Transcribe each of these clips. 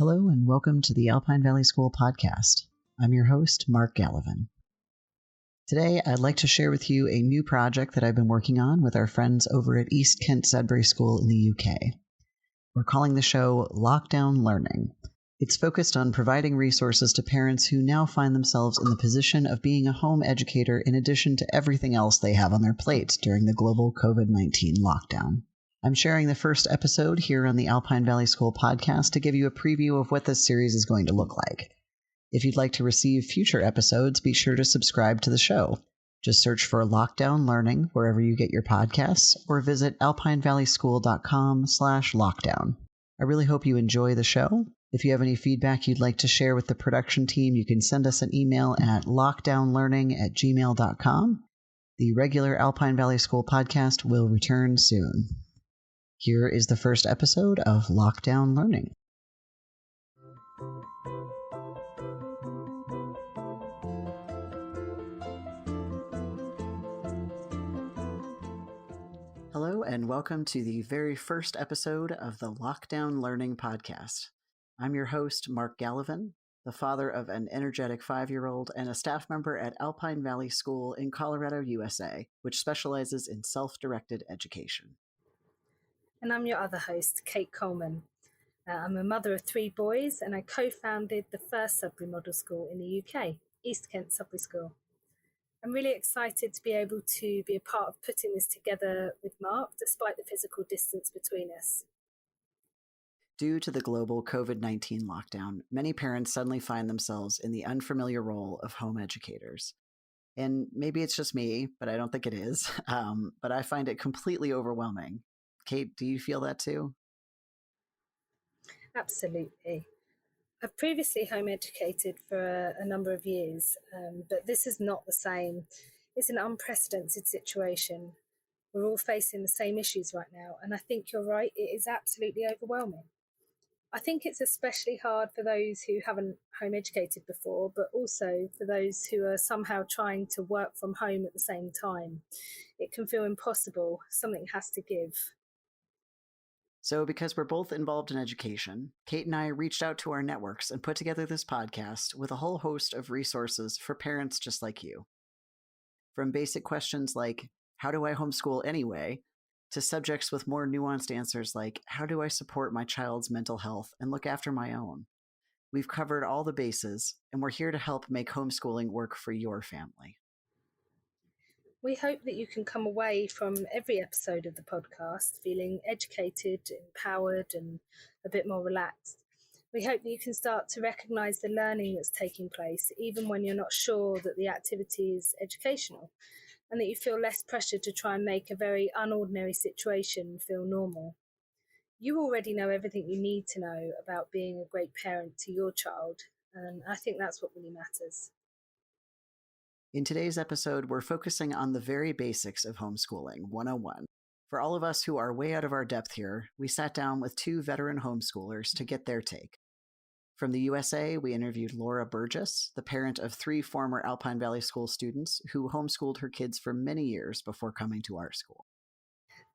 Hello and welcome to the Alpine Valley School podcast. I'm your host, Mark Gallivan. Today, I'd like to share with you a new project that I've been working on with our friends over at East Kent Sudbury School in the UK. We're calling the show Lockdown Learning. It's focused on providing resources to parents who now find themselves in the position of being a home educator in addition to everything else they have on their plates during the global COVID-19 lockdown. I'm sharing the first episode here on the Alpine Valley School podcast to give you a preview of what this series is going to look like. If you'd like to receive future episodes, be sure to subscribe to the show. Just search for Lockdown Learning wherever you get your podcasts or visit alpinevalleySchool.com/lockdown. I really hope you enjoy the show. If you have any feedback you'd like to share with the production team, you can send us an email at lockdownlearning@gmail.com. The regular Alpine Valley School podcast will return soon. Here is the first episode of Lockdown Learning. Hello and welcome to the very first episode of the Lockdown Learning podcast. I'm your host, Mark Gallivan, the father of an energetic 5-year-old and a staff member at Alpine Valley School in Colorado, USA, which specializes in self-directed education. And I'm your other host, Kate Coleman. I'm a mother of 3 boys, and I co-founded the first Sudbury Model School in the UK, East Kent Sudbury School. I'm really excited to be able to be a part of putting this together with Mark, despite the physical distance between us. Due to the global COVID-19 lockdown, many parents suddenly find themselves in the unfamiliar role of home educators. And maybe it's just me, but I don't think it is. But I find it completely overwhelming. Kate, do you feel that too? Absolutely. I've previously home educated for a number of years, but this is not the same. It's an unprecedented situation. We're all facing the same issues right now, and I think you're right, it is absolutely overwhelming. I think it's especially hard for those who haven't home educated before, but also for those who are somehow trying to work from home at the same time. It can feel impossible. Something has to give. So because we're both involved in education, Kate and I reached out to our networks and put together this podcast with a whole host of resources for parents just like you. From basic questions like, how do I homeschool anyway, to subjects with more nuanced answers like, how do I support my child's mental health and look after my own? We've covered all the bases, and we're here to help make homeschooling work for your family. We hope that you can come away from every episode of the podcast feeling educated, empowered, and a bit more relaxed. We hope that you can start to recognise the learning that's taking place, even when you're not sure that the activity is educational, and that you feel less pressure to try and make a very unordinary situation feel normal. You already know everything you need to know about being a great parent to your child, and I think that's what really matters. In today's episode, we're focusing on the very basics of homeschooling 101. For all of us who are way out of our depth here, we sat down with 2 veteran homeschoolers to get their take. From the USA, we interviewed Laura Burgess, the parent of 3 former Alpine Valley School students who homeschooled her kids for many years before coming to our school.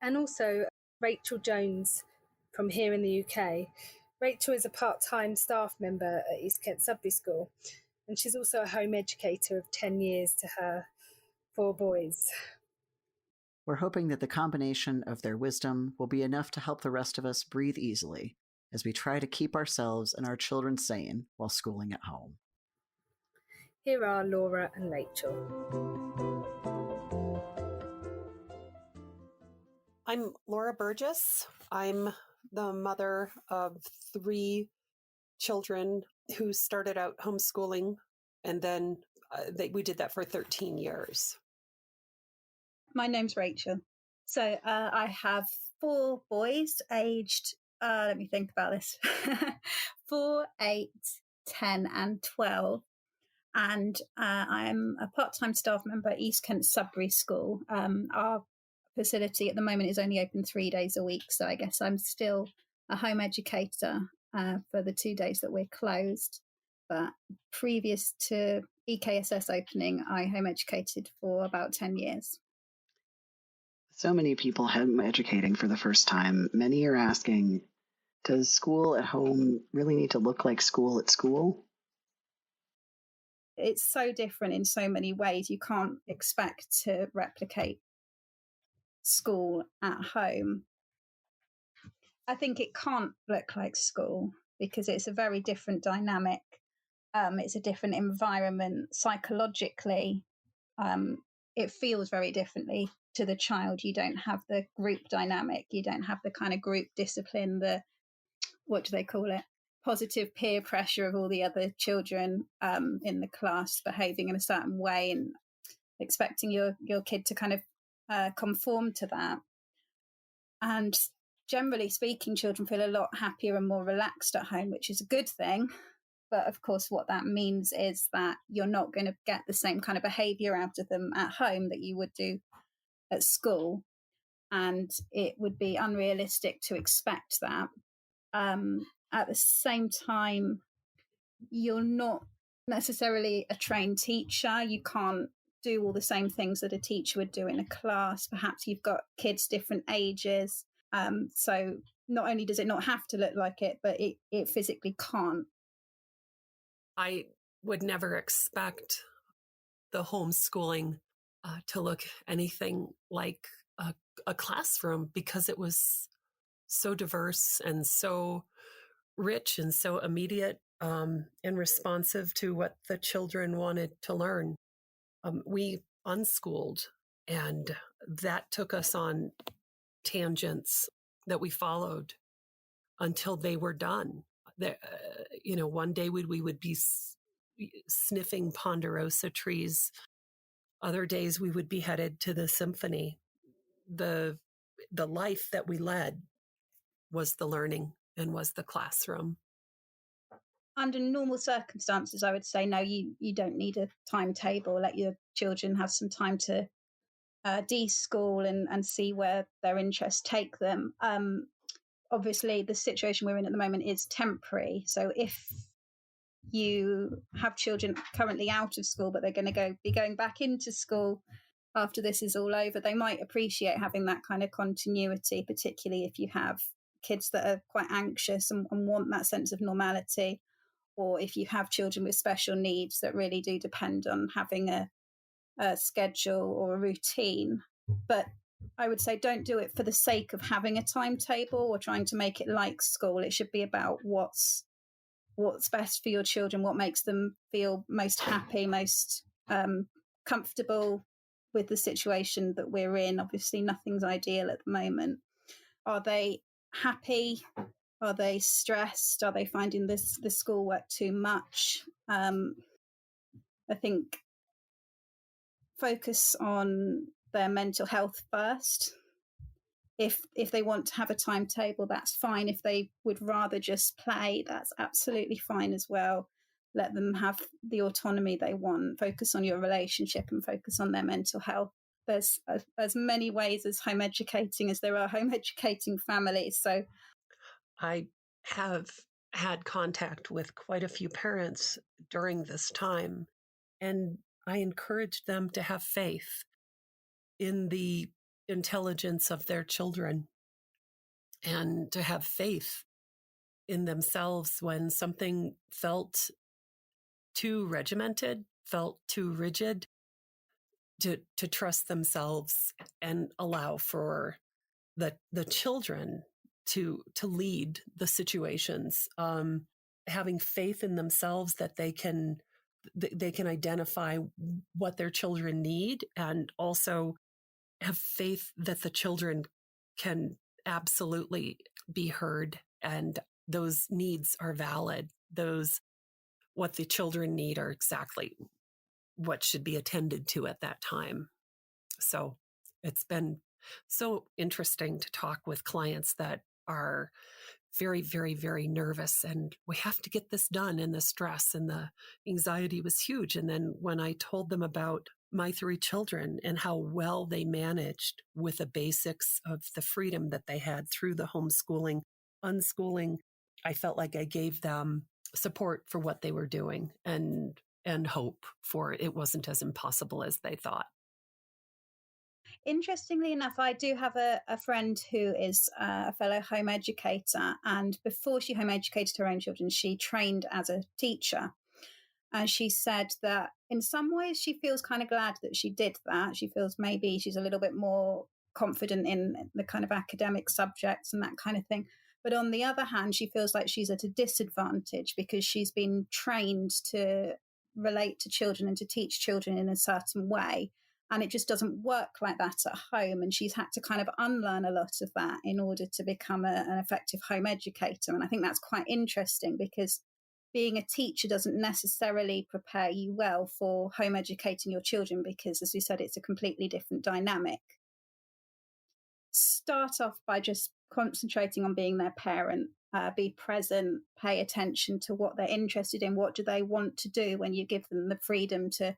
And also Rachel Jones from here in the UK. Rachel is a part-time staff member at East Kent Sudbury School, and she's also a home educator of 10 years to her 4 boys. We're hoping that the combination of their wisdom will be enough to help the rest of us breathe easily as we try to keep ourselves and our children sane while schooling at home. Here are Laura and Rachel. I'm Laura Burgess. I'm the mother of 3 children who started out homeschooling, and then we did that for 13 years. My name's Rachel. So I have 4 boys aged, let me think about this, 4, 8, 10 and 12. And I'm a part-time staff member at East Kent Sudbury School. Our facility at the moment is only open 3 days a week, so I guess I'm still a home educator for the 2 days that we're closed. But previous to EKSS opening, I home educated for about 10 years. So many people home educating for the first time. Many are asking, Does school at home really need to look like school at school? It's so different in so many ways. You can't expect to replicate school at home. I think it can't look like school because it's a very different dynamic. It's a different environment psychologically. It feels very differently to the child. You don't have the group dynamic. You don't have the kind of group discipline, what do they call it? Positive peer pressure of all the other children in the class behaving in a certain way and expecting your kid to kind of conform to that. And generally speaking, children feel a lot happier and more relaxed at home, which is a good thing. But of course, what that means is that you're not going to get the same kind of behaviour out of them at home that you would do at school. And it would be unrealistic to expect that. At the same time, you're not necessarily a trained teacher. You can't do all the same things that a teacher would do in a class. Perhaps you've got kids different ages. So not only does it not have to look like it, but it physically can't. I would never expect the homeschooling to look anything like a classroom because it was so diverse and so rich and so immediate and responsive to what the children wanted to learn. We unschooled, and that took us on tangents that we followed until they were done. One day we would be sniffing ponderosa trees. Other days we would be headed to the symphony. The life that we led was the learning and was the classroom. Under normal circumstances, I would say, no, you don't need a timetable. Let your children have some time to de-school and see where their interests take them. Obviously, the situation we're in at the moment is temporary. So if you have children currently out of school, but they're going to be going back into school after this is all over, they might appreciate having that kind of continuity, particularly if you have kids that are quite anxious and want that sense of normality, or if you have children with special needs that really do depend on having a schedule or a routine. But I would say don't do it for the sake of having a timetable or trying to make it like school. It should be about what's best for your children, what makes them feel most happy, most comfortable with the situation that we're in. Obviously, nothing's ideal at the moment. Are they happy? Are they stressed? Are they finding the schoolwork too much? I think focus on their mental health first. If they want to have a timetable, that's fine. If they would rather just play, that's absolutely fine as well. Let them have the autonomy they want. Focus on your relationship and focus on their mental health. There's as many ways as home educating as there are home educating families. So I have had contact with quite a few parents during this time, and I encouraged them to have faith in the intelligence of their children and to have faith in themselves when something felt too regimented, felt too rigid, to trust themselves and allow for the children to lead the situations, having faith in themselves that they can identify what their children need, and also have faith that the children can absolutely be heard and those needs are valid. What the children need are exactly what should be attended to at that time. So it's been so interesting to talk with clients that are very, very, very nervous, and we have to get this done, and the stress and the anxiety was huge. And then when I told them about my 3 children and how well they managed with the basics of the freedom that they had through the homeschooling, unschooling, I felt like I gave them support for what they were doing and hope for it wasn't as impossible as they thought. Interestingly enough, I do have a friend who is a fellow home educator. And before she home educated her own children, she trained as a teacher. And she said that in some ways she feels kind of glad that she did that. She feels maybe she's a little bit more confident in the kind of academic subjects and that kind of thing. But on the other hand, she feels like she's at a disadvantage because she's been trained to relate to children and to teach children in a certain way. And it just doesn't work like that at home. And she's had to kind of unlearn a lot of that in order to become an effective home educator. And I think that's quite interesting because being a teacher doesn't necessarily prepare you well for home educating your children because, as you said, it's a completely different dynamic. Start off by just concentrating on being their parent, be present, pay attention to what they're interested in, what do they want to do when you give them the freedom to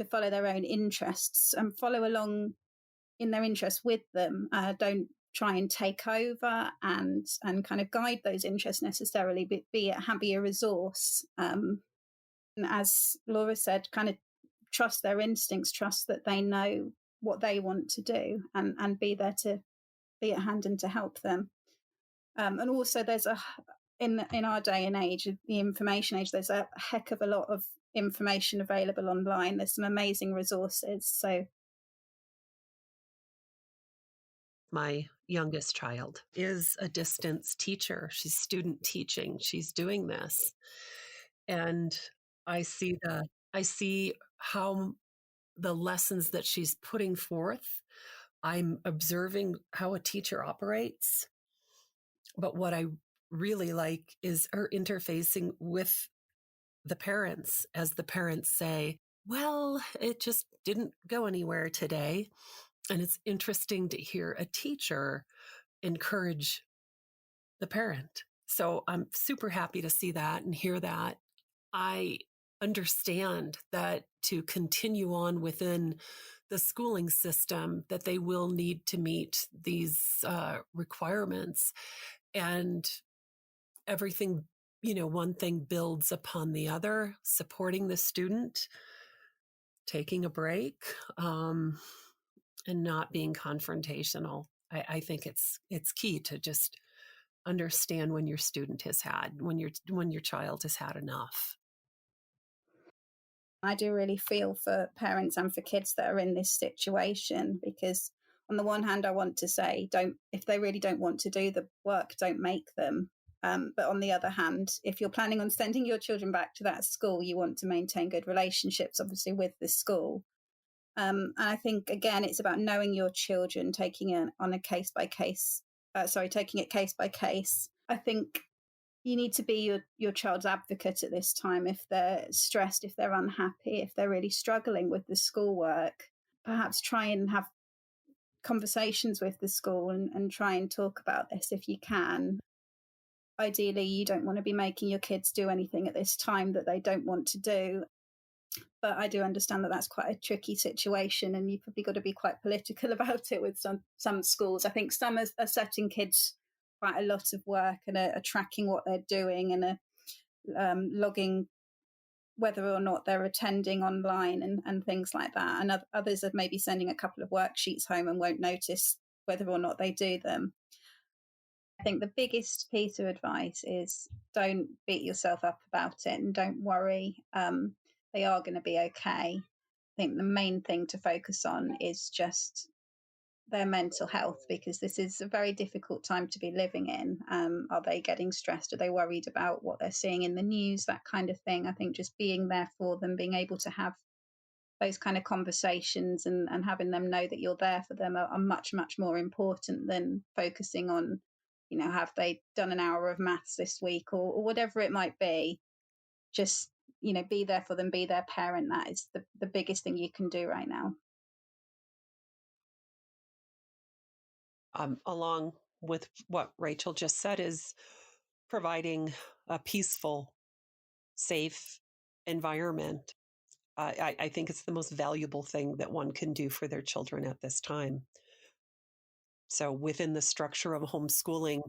follow their own interests and follow along in their interests with them. Don't try and take over and kind of guide those interests necessarily, but be a resource. And as Laura said, kind of trust their instincts, trust that they know what they want to do and be there to be at hand and to help them. And also there's in our day and age, the information age, there's a heck of a lot of information available online. There's some amazing resources. So my youngest child is a distance teacher. She's student teaching. She's doing this. And I see how the lessons that she's putting forth, I'm observing how a teacher operates. But what I really like is her interfacing with the parents as the parents say, well, it just didn't go anywhere today. And it's interesting to hear a teacher encourage the parent. So I'm super happy to see that and hear that. I understand that to continue on within the schooling system, that they will need to meet these requirements, and everything, one thing builds upon the other, supporting the student, taking a break, and not being confrontational. I think it's key to just understand when your student has had, when your child has had enough. I do really feel for parents and for kids that are in this situation, because on the one hand, I want to say, if they really don't want to do the work, don't make them. But on the other hand, if you're planning on sending your children back to that school, you want to maintain good relationships, obviously, with the school. And I think, again, it's about knowing your children, taking it case by case. I think you need to be your child's advocate at this time. If they're stressed, if they're unhappy, if they're really struggling with the schoolwork, perhaps try and have conversations with the school and try and talk about this if you can. Ideally, you don't want to be making your kids do anything at this time that they don't want to do. But I do understand that that's quite a tricky situation, and you've probably got to be quite political about it with some schools. I think some are setting kids quite a lot of work and are tracking what they're doing and are logging whether or not they're attending online and things like that. And others are maybe sending a couple of worksheets home and won't notice whether or not they do them. I think the biggest piece of advice is don't beat yourself up about it and don't worry. They are going to be okay. I think the main thing to focus on is just their mental health, because this is a very difficult time to be living in. Are they getting stressed? Are they worried about what they're seeing in the news? That kind of thing. I think just being there for them, being able to have those kind of conversations and having them know that you're there for them are much, much more important than focusing on, have they done an hour of maths this week or whatever it might be. Just, be there for them, be their parent. That is the biggest thing you can do right now. Along with what Rachel just said, is providing a peaceful, safe environment. I think it's the most valuable thing that one can do for their children at this time. So within the structure of homeschooling,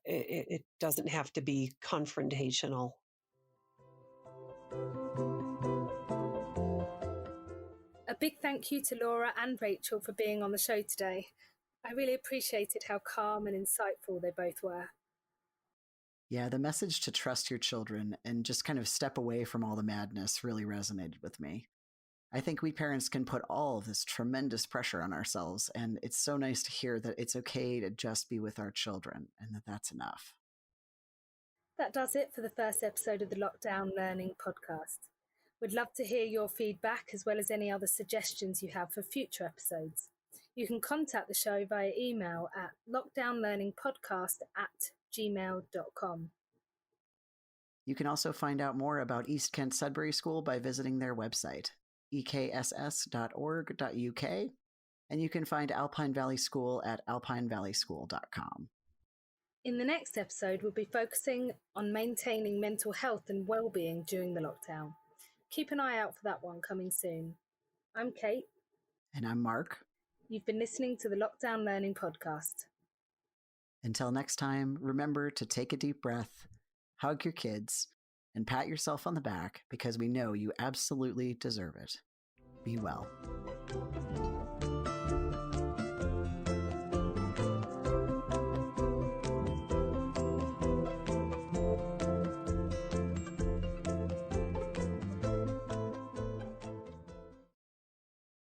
it doesn't have to be confrontational. A big thank you to Laura and Rachel for being on the show today. I really appreciated how calm and insightful they both were. Yeah, the message to trust your children and just kind of step away from all the madness really resonated with me. I think we parents can put all of this tremendous pressure on ourselves, and it's so nice to hear that it's okay to just be with our children and that that's enough. That does it for the first episode of the Lockdown Learning podcast. We'd love to hear your feedback as well as any other suggestions you have for future episodes. You can contact the show via email at lockdownlearningpodcast@gmail.com. You can also find out more about East Kent Sudbury School by visiting their website, ekss.org.uk, and you can find Alpine Valley School at alpinevalley.school.com. In the next episode, we'll be focusing on maintaining mental health and well-being during the lockdown. Keep an eye out for that one coming soon. I'm Kate. And I'm Mark. You've been listening to the Lockdown Learning podcast. Until next time, remember to take a deep breath, hug your kids, and pat yourself on the back because we know you absolutely deserve it. Be well.